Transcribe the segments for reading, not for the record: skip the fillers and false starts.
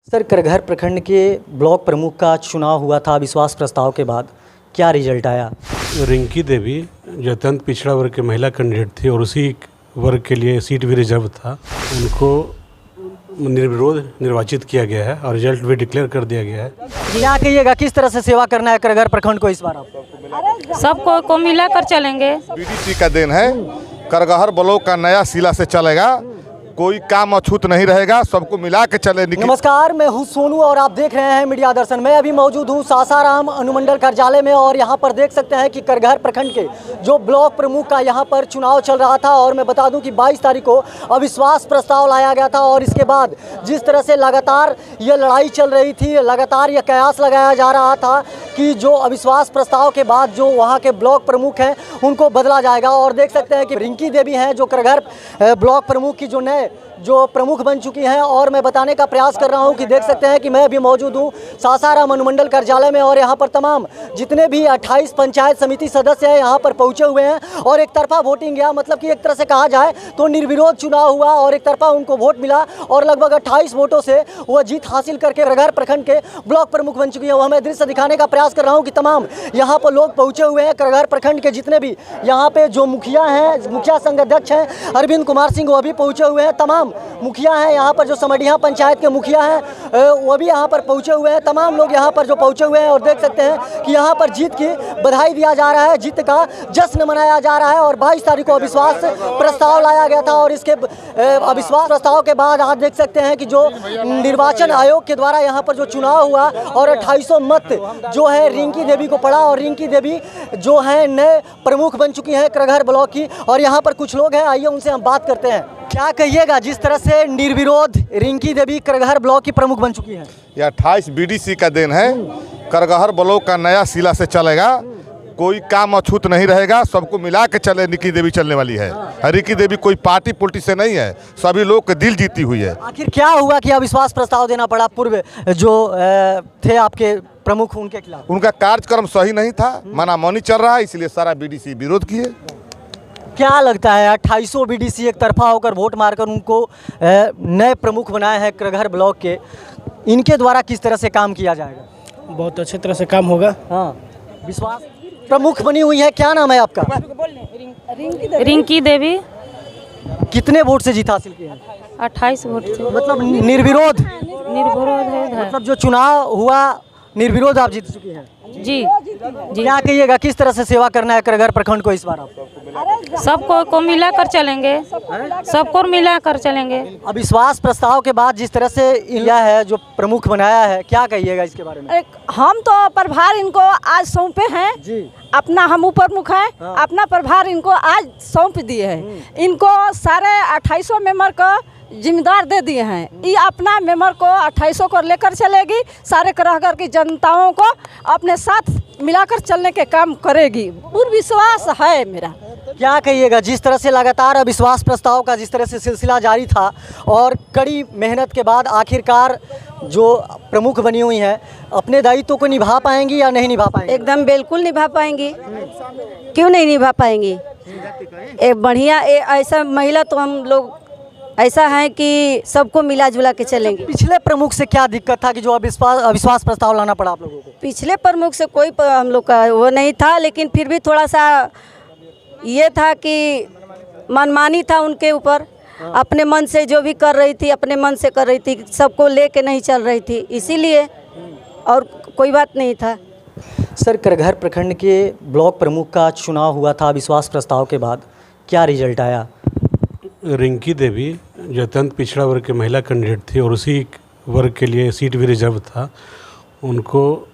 Sir, Kargahar प्रखंड के block प्रमुख का चुनाव हुआ था विश्वास प्रस्ताव के बाद, क्या रिजल्ट आया? रिंकी देवी जो अत्यंत पिछड़ा वर्ग के महिला कैंडिडेट थी और उसी वर्ग के लिए सीट भी रिजर्व था, उनको निर्विरोध निर्वाचित किया गया है और रिजल्ट भी डिक्लेयर कर दिया गया है। क्या कहिएगा, किस तरह से सेवा करना है करगहर प्रखंड को इस बार आप? सबको को मिलाकर चलेंगे। बीडीसी का दिन है, करगहर ब्लॉक का नया सिला से चलेगा, कोई काम अछूत नहीं रहेगा, सबको मिला के चले। नमस्कार, मैं हूं सोनू और आप देख रहे हैं मीडिया दर्शन। मैं अभी मौजूद हूं सासाराम अनुमंडल कार्यालय में और यहां पर देख सकते हैं कि करगहर प्रखंड के जो ब्लॉक प्रमुख का यहां पर चुनाव चल रहा था और मैं बता दूं कि 22 तारीख को अविश्वास प्रस्ताव लाया गया था और इसके बाद जिस तरह से लगातार ये लड़ाई चल रही थी, लगातार ये कयास लगाया जा रहा था कि जो अविश्वास प्रस्ताव के बाद जो वहाँ के ब्लॉक प्रमुख हैं उनको बदला जाएगा। और देख सकते हैं कि रिंकी देवी हैं जो करगहर ब्लॉक प्रमुख की जो प्रमुख बन चुकी हैं। और मैं बताने का प्रयास कर रहा हूं कि देख सकते हैं कि मैं अभी मौजूद हूं सासाराम अनुमंडल कार्यालय में और यहां पर तमाम जितने भी 28 पंचायत समिति सदस्य हैं यहां पर पहुंचे हुए हैं और एक तरफा वोटिंग गया, मतलब कि एक तरह से कहा जाए तो निर्विरोध चुनाव हुआ और एक तरफा उनको वोट मिला और लगभग 28 वोटों से वह जीत हासिल करके करगहर प्रखंड के ब्लॉक प्रमुख बन चुकी हैं। वह मैं दृश्य दिखाने का प्रयास कर रहा हूँ कि तमाम यहाँ पर लोग पहुँचे हुए हैं। करगहर प्रखंड के जितने भी यहाँ पे जो मुखिया हैं, मुखिया संघ अध्यक्ष हैं अरविंद कुमार सिंह, वह भी पहुँचे हुए हैं। तमाम मुखिया हैं यहाँ पर, जो समडिया पंचायत के मुखिया हैं वो भी यहाँ पर पहुँचे हुए हैं। तमाम लोग यहाँ पर जो पहुँचे हुए हैं और देख सकते हैं कि यहाँ पर जीत की बधाई दिया जा रहा है, जीत का जश्न मनाया जा रहा है। और 22 तारीख को अविश्वास प्रस्ताव लाया गया था और इसके अविश्वास प्रस्ताव के बाद आप देख सकते हैं कि जो निर्वाचन आयोग के द्वारा यहाँ पर जो चुनाव हुआ और 2800 मत जो है रिंकी देवी को पड़ा और रिंकी देवी जो है नए प्रमुख बन चुकी हैं करगहर ब्लॉक की। और यहाँ पर कुछ लोग हैं, आइए उनसे हम बात करते हैं। क्या कहिएगा, जिस तरह से निर्विरोध रिंकी देवी करगहर ब्लॉक की प्रमुख बन चुकी हैं? यह 28 बीडीसी का दिन है, करगहर ब्लॉक का नया सिला से चलेगा, कोई काम अछूत नहीं रहेगा, सबको मिला के चले। रिंकी देवी चलने वाली है। रिंकी देवी कोई पार्टी पुल्टी से नहीं है, सभी लोग के दिल जीती हुई है। आखिर क्या हुआ कि अविश्वास प्रस्ताव देना पड़ा? पूर्व जो थे आपके प्रमुख, उनके खिलाफ उनका कार्यक्रम सही नहीं था, मनामानी चल रहा है, इसलिए सारा बीडीसी विरोध किए। क्या लगता है 2800 बीडीसी एक तरफा होकर वोट मारकर उनको नए प्रमुख बनाए हैं करगहर ब्लॉक के, इनके द्वारा किस तरह से काम किया जाएगा? बहुत अच्छे तरह से काम होगा। हाँ, विश्वास प्रमुख बनी हुई है। क्या नाम है आपका? रिंकी देवी। कितने वोट से जीत हासिल किया है? 28 वोट से। मतलब निर्विरोध? निर्विरोध है। मतलब जो चुनाव हुआ निर्विरोध आप जीत चुकी हैं? जी। क्या कहिएगा, किस तरह से सेवा करना है करगहर प्रखंड को इस बार आप? सबको को मिलाकर चलेंगे। सबको मिलाकर चलेंगे। अविश्वास प्रस्ताव के बाद जिस तरह से यह है जो प्रमुख बनाया है, क्या कहिएगा इसके बारे में? हम तो प्रभार इनको आज सौंपे हैं जी। अपना हम ऊपर मुख है। हाँ। अपना प्रभार इनको आज सौंप दिए हैं। इनको सारे 2800 मेंबर को जिम्मेदार दे दिए हैं। ये अपना मेंबर को 2800 को लेकर चलेगी, सारे करगहर की जनताओं को अपने साथ मिलाकर चलने के काम करेगी, पूर्ण विश्वास है मेरा। क्या कहिएगा, जिस तरह से लगातार अविश्वास प्रस्ताव का जिस तरह से सिलसिला जारी था और कड़ी मेहनत के बाद आखिरकार जो प्रमुख बनी हुई हैं, अपने दायित्व को निभा पाएंगी या नहीं निभा पाएंगी? एकदम बिल्कुल निभा पाएंगी। क्यों नहीं निभा पाएंगी? एक बढ़िया ऐसा महिला तो हम लोग ऐसा है कि सबको मिला जुला के चलेंगे। पिछले प्रमुख से क्या दिक्कत था कि जो अविश्वास प्रस्ताव लाना पड़ा आप लोगों को? पिछले प्रमुख से कोई हम लोग का वो नहीं था, लेकिन फिर भी थोड़ा सा ये था कि मनमानी था उनके ऊपर। अपने मन से जो भी कर रही थी, अपने मन से कर रही थी, सबको लेके नहीं चल रही थी, इसीलिए, और कोई बात नहीं था। सर, करगहर प्रखंड के ब्लॉक प्रमुख का चुनाव हुआ था अविश्वास प्रस्ताव के बाद, क्या रिजल्ट आया? रिंकी देवी जो अत्यंत पिछड़ा वर्ग के महिला कैंडिडेट थी और उसी वर्ग के लिए सीट भी रिजर्व था, उनको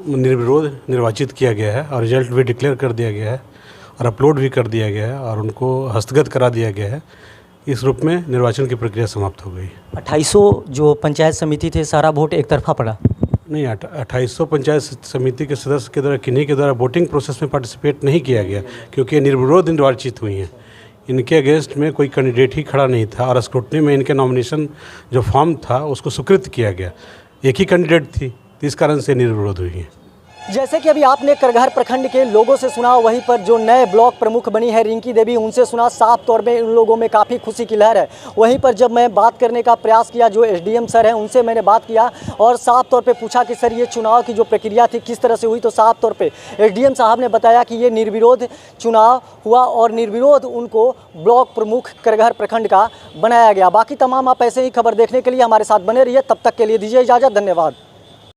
निर्विरोध निर्वाचित किया गया है और रिजल्ट भी डिक्लेयर कर दिया गया है और अपलोड भी कर दिया गया है और उनको हस्तगत करा दिया गया है। इस रूप में निर्वाचन की प्रक्रिया समाप्त हो गई। 2800 जो पंचायत समिति थे, सारा वोट एक तरफा पड़ा? नहीं, 2800 पंचायत समिति के सदस्य के द्वारा किन्हीं के द्वारा वोटिंग प्रोसेस में पार्टिसिपेट नहीं किया गया, क्योंकि निर्विरोध निर्वाचित हुई हैं। इनके अगेंस्ट में कोई कैंडिडेट ही खड़ा नहीं था और स्क्रूटनी में इनके नॉमिनेशन जो फॉर्म था उसको स्वीकृत किया गया। एक ही कैंडिडेट थी, तो इस कारण से निर्विरोध हुई है। जैसे कि अभी आपने करगहर प्रखंड के लोगों से सुना, वहीं पर जो नए ब्लॉक प्रमुख बनी है रिंकी देवी, उनसे सुना, साफ तौर पे इन लोगों में काफ़ी खुशी की लहर है। वहीं पर जब मैं बात करने का प्रयास किया जो एसडीएम सर हैं, उनसे मैंने बात किया और साफ तौर पे पूछा कि सर ये चुनाव की जो प्रक्रिया थी किस तरह से हुई, तो साफ तौर पे एसडीएम साहब ने बताया कि ये निर्विरोध चुनाव हुआ और निर्विरोध उनको ब्लॉक प्रमुख करगहर प्रखंड का बनाया गया। बाकी तमाम आप ऐसे ही खबर देखने के लिए हमारे साथ बने रहिए। तब तक के लिए दीजिए इजाज़त, धन्यवाद।